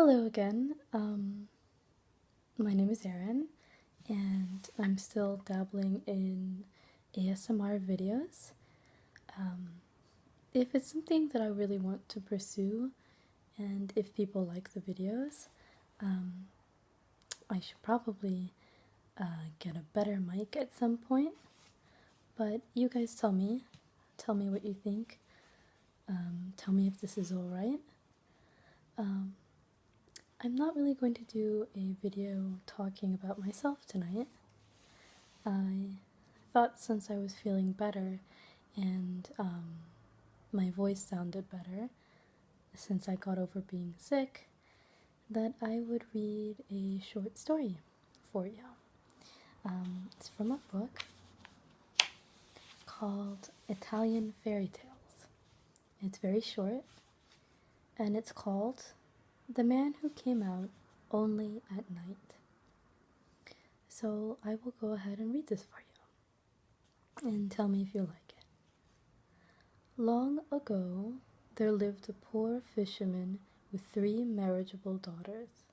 Hello again. My name is Erin, and I'm still dabbling in ASMR videos. If it's something that I really want to pursue, and if people like the videos, I should probably get a better mic at some point. But you guys tell me what you think. Tell me if this is alright. I'm not really going to do a video talking about myself tonight. I thought since I was feeling better and my voice sounded better since I got over being sick, that I would read a short story for you. It's from a book called Italian Fairytales. It's very short, and it's called The Man Who Came Out Only at Night. So I will go ahead and read this for you, and tell me if you like it. Long ago, there lived a poor fisherman with 3 marriageable daughters.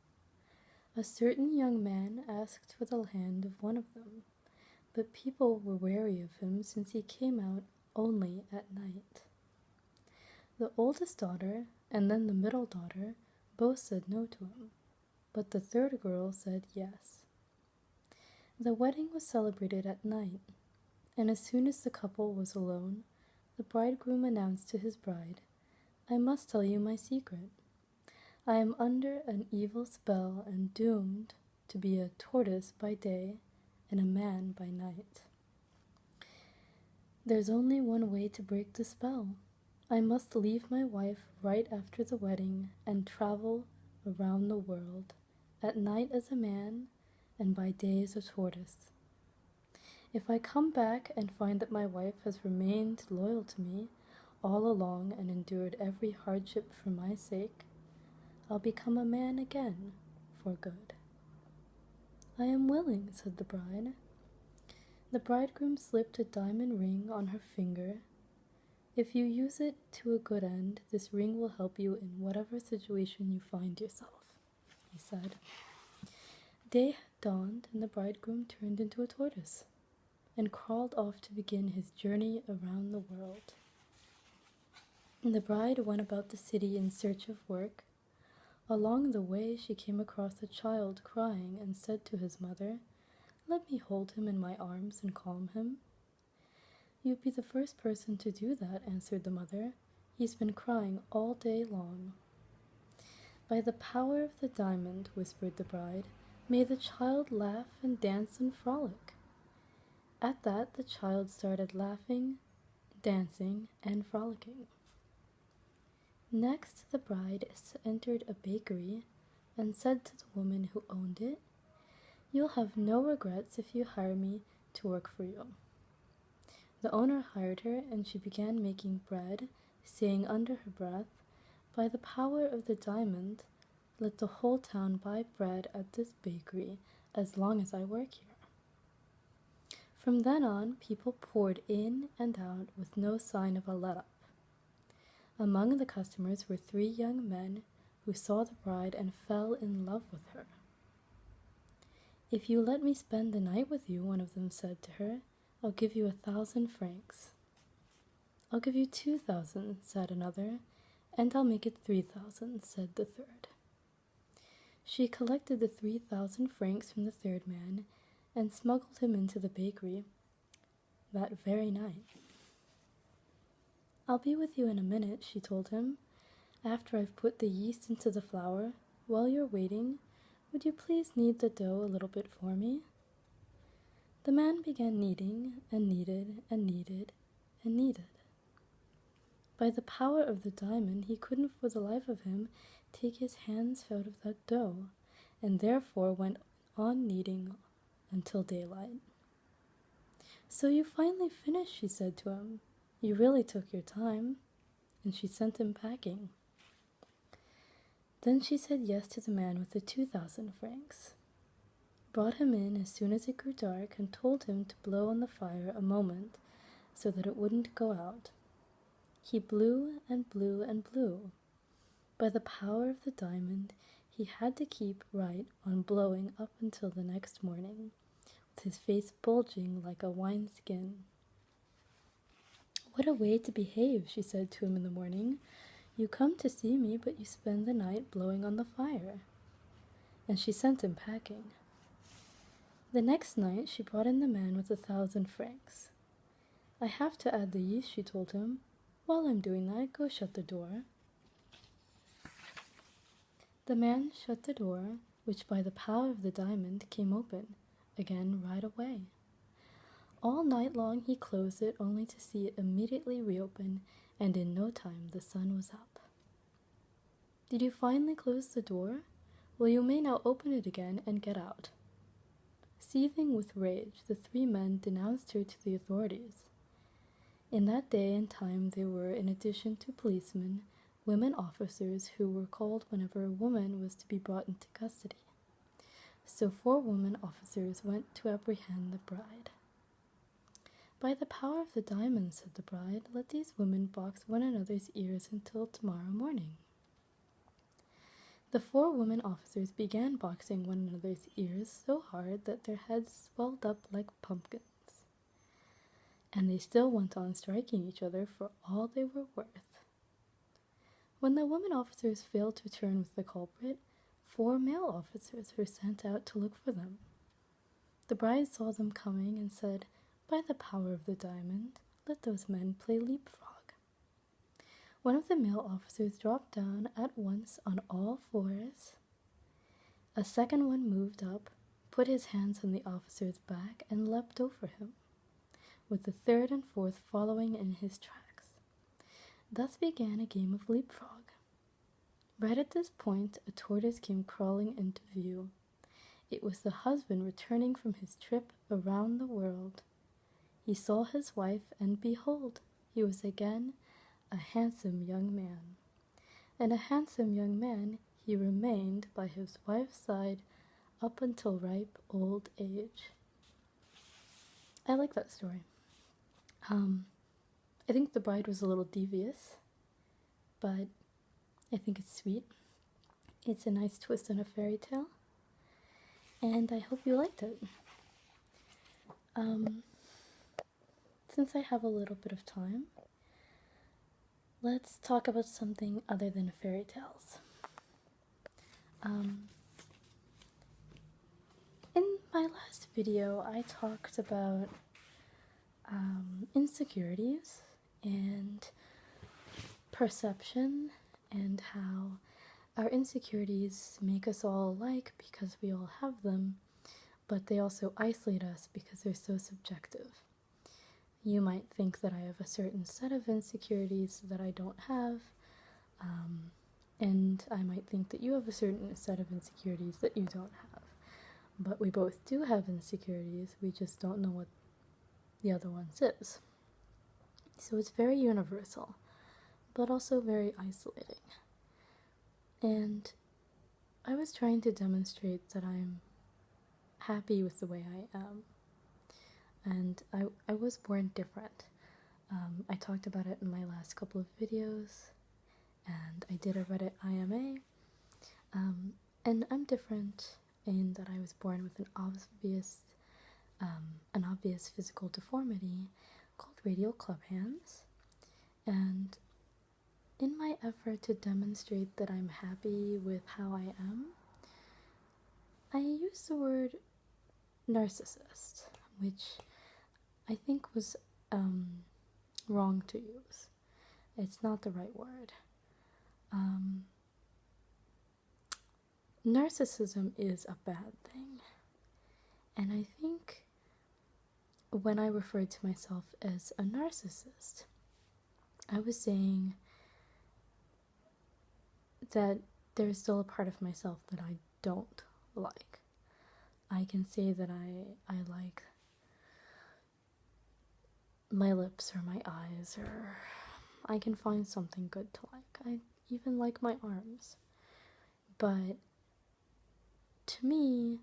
A certain young man asked for the hand of one of them, but people were wary of him since he came out only at night. The oldest daughter and then the middle daughter both said no to him, but the third girl said yes. The wedding was celebrated at night, and as soon as the couple was alone, the bridegroom announced to his bride, "I must tell you my secret. I am under an evil spell and doomed to be a tortoise by day and a man by night. There's only one way to break the spell. I must leave my wife right after the wedding and travel around the world, at night as a man and by day as a tortoise. If I come back and find that my wife has remained loyal to me all along and endured every hardship for my sake, I'll become a man again for good." "I am willing," said the bride. The bridegroom slipped a diamond ring on her finger. "If you use it to a good end, this ring will help you in whatever situation you find yourself," he said. Day had dawned, and the bridegroom turned into a tortoise and crawled off to begin his journey around the world. The bride went about the city in search of work. Along the way, she came across a child crying and said to his mother, "Let me hold him in my arms and calm him." "You'd be the first person to do that," answered the mother. "He's been crying all day long." "By the power of the diamond," whispered the bride, "may the child laugh and dance and frolic." At that, the child started laughing, dancing, and frolicking. Next, the bride entered a bakery and said to the woman who owned it, "You'll have no regrets if you hire me to work for you." The owner hired her, and she began making bread, saying under her breath, "By the power of the diamond, let the whole town buy bread at this bakery as long as I work here." From then on, people poured in and out with no sign of a let-up. Among the customers were 3 young men who saw the bride and fell in love with her. "If you let me spend the night with you," one of them said to her, "I'll give you 1,000 francs. "I'll give you 2,000, said another, "and I'll make it 3,000, said the third. She collected the 3,000 francs from the third man and smuggled him into the bakery that very night. "I'll be with you in a minute," she told him, "after I've put the yeast into the flour. While you're waiting, would you please knead the dough a little bit for me?" The man began kneading and kneaded and kneaded and kneaded. By the power of the diamond, he couldn't for the life of him take his hands out of that dough, and therefore went on kneading until daylight. "So you finally finished," she said to him. "You really took your time," and she sent him packing. Then she said yes to the man with the 2,000 francs, brought him in as soon as it grew dark, and told him to blow on the fire a moment so that it wouldn't go out. He blew and blew and blew. By the power of the diamond, he had to keep right on blowing up until the next morning, with his face bulging like a wineskin. "What a way to behave," she said to him in the morning. "You come to see me, but you spend the night blowing on the fire." And she sent him packing. The next night she brought in the man with 1,000 francs. "I have to add the yeast," she told him. "While I'm doing that, go shut the door." The man shut the door, which by the power of the diamond came open again right away. All night long he closed it, only to see it immediately reopen, and in no time the sun was up. "Did you finally close the door? Well, you may now open it again and get out." Seething with rage, the 3 men denounced her to the authorities. In that day and time there were, in addition to policemen, women officers who were called whenever a woman was to be brought into custody. So 4 women officers went to apprehend the bride. "By the power of the diamond," said the bride, "let these women box one another's ears until tomorrow morning." The 4 women officers began boxing one another's ears so hard that their heads swelled up like pumpkins. And they still went on striking each other for all they were worth. When the women officers failed to return with the culprit, 4 male officers were sent out to look for them. The bride saw them coming and said, "By the power of the diamond, let those men play leapfrog." One of the male officers dropped down at once on all 4s. A second one moved up, put his hands on the officer's back, and leapt over him, with the 3rd and 4th following in his tracks. Thus began a game of leapfrog. Right at this point, a tortoise came crawling into view. It was the husband returning from his trip around the world. He saw his wife, and behold, he was again a handsome young man. And a handsome young man he remained by his wife's side up until ripe old age. I like that story. I think the bride was a little devious, but I think it's sweet. It's a nice twist on a fairy tale, and I hope you liked it. Since I have a little bit of time, let's talk about something other than fairy tales. In my last video, I talked about insecurities and perception, and how our insecurities make us all alike because we all have them, but they also isolate us because they're so subjective. You might think that I have a certain set of insecurities that I don't have, and I might think that you have a certain set of insecurities that you don't have. But we both do have insecurities, we just don't know what the other one's is. So it's very universal, but also very isolating. And I was trying to demonstrate that I'm happy with the way I am. And I was born different. I talked about it in my last couple of videos, and I did a Reddit IMA. And I'm different in that I was born with an obvious physical deformity called radial club hands. And in my effort to demonstrate that I'm happy with how I am, I used the word narcissist, which I think was wrong to use. It's not the right word. Narcissism is a bad thing, and I think when I referred to myself as a narcissist, I was saying that there's still a part of myself that I don't like. I can say that I like my lips or my eyes, or I can find something good to like. I even like my arms. But to me,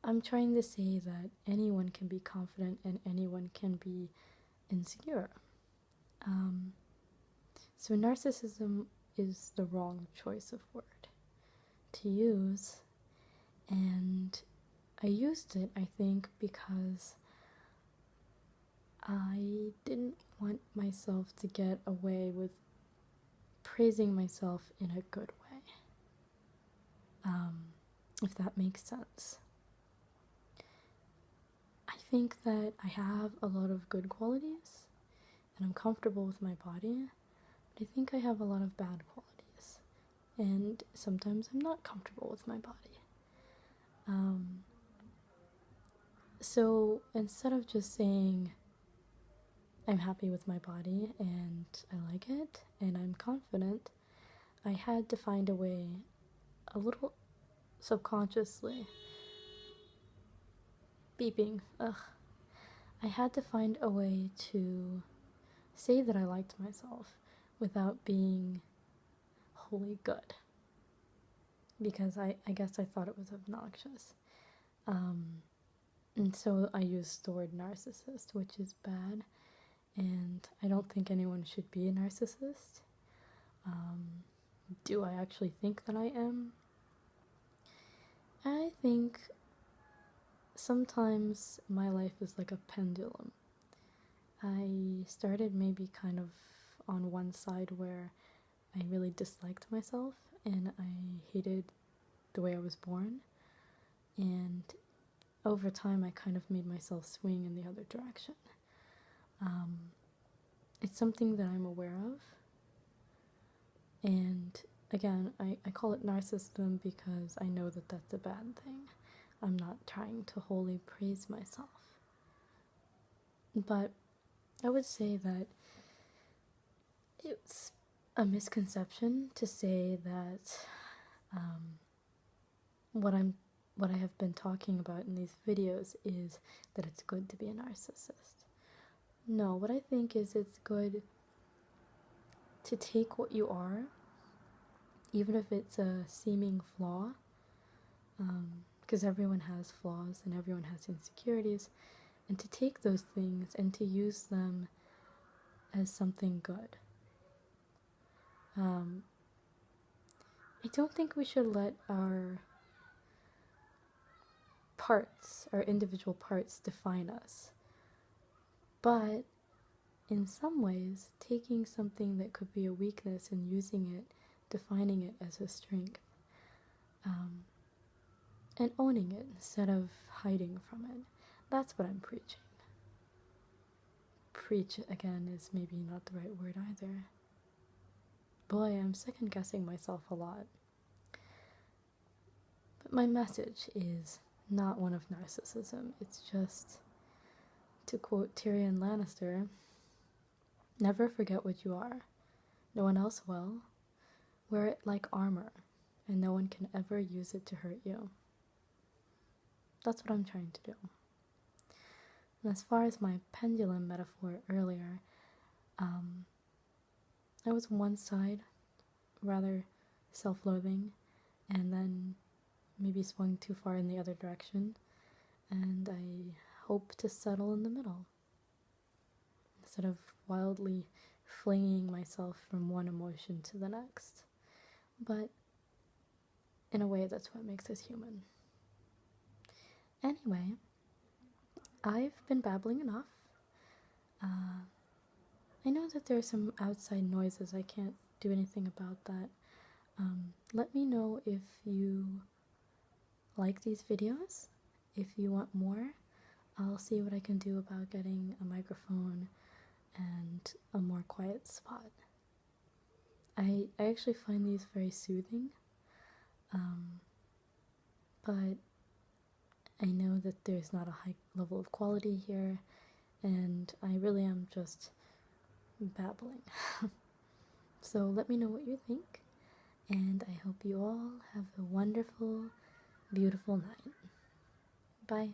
I'm trying to say that anyone can be confident and anyone can be insecure. So narcissism is the wrong choice of word. to use, and I used it, I think, because I didn't want myself to get away with praising myself in a good way, if that makes sense. I think that I have a lot of good qualities, and I'm comfortable with my body, but I think I have a lot of bad qualities, and sometimes I'm not comfortable with my body. So instead of just saying I'm happy with my body and I like it and I'm confident, I had to find a way, a little subconsciously, beeping, I had to find a way to say that I liked myself without being wholly good, because I guess I thought it was obnoxious. And so I used the word narcissist, which is bad, and I don't think anyone should be a narcissist. Do I actually think that I am? I think sometimes my life is like a pendulum. I started maybe kind of on one side where I really disliked myself and I hated the way I was born, and over time I kind of made myself swing in the other direction. It's something that I'm aware of, and again, I call it narcissism because I know that that's a bad thing. I'm not trying to wholly praise myself, but I would say that it's a misconception to say that what I have been talking about in these videos is that it's good to be a narcissist. No, what I think is it's good to take what you are, even if it's a seeming flaw, because everyone has flaws and everyone has insecurities, and to take those things and to use them as something good. I don't think we should let our individual parts define us. But in some ways, taking something that could be a weakness and using it, defining it as a strength, and owning it instead of hiding from it, that's what I'm preaching. Preach, again, is maybe not the right word either. Boy, I'm second guessing myself a lot. But my message is not one of narcissism. It's just, to quote Tyrion Lannister, never forget what you are. No one else will. Wear it like armor, and no one can ever use it to hurt you. That's what I'm trying to do. And as far as my pendulum metaphor earlier, I was on one side, rather self-loathing, and then maybe swung too far in the other direction, and I hope to settle in the middle, instead of wildly flinging myself from one emotion to the next. But in a way, that's what makes us human. Anyway, I've been babbling enough. I know that there are some outside noises. I can't do anything about that. Let me know if you like these videos. If you want more, I'll see what I can do about getting a microphone and a more quiet spot. I actually find these very soothing, but I know that there's not a high level of quality here, and I really am just babbling. So let me know what you think, and I hope you all have a wonderful, beautiful night. Bye.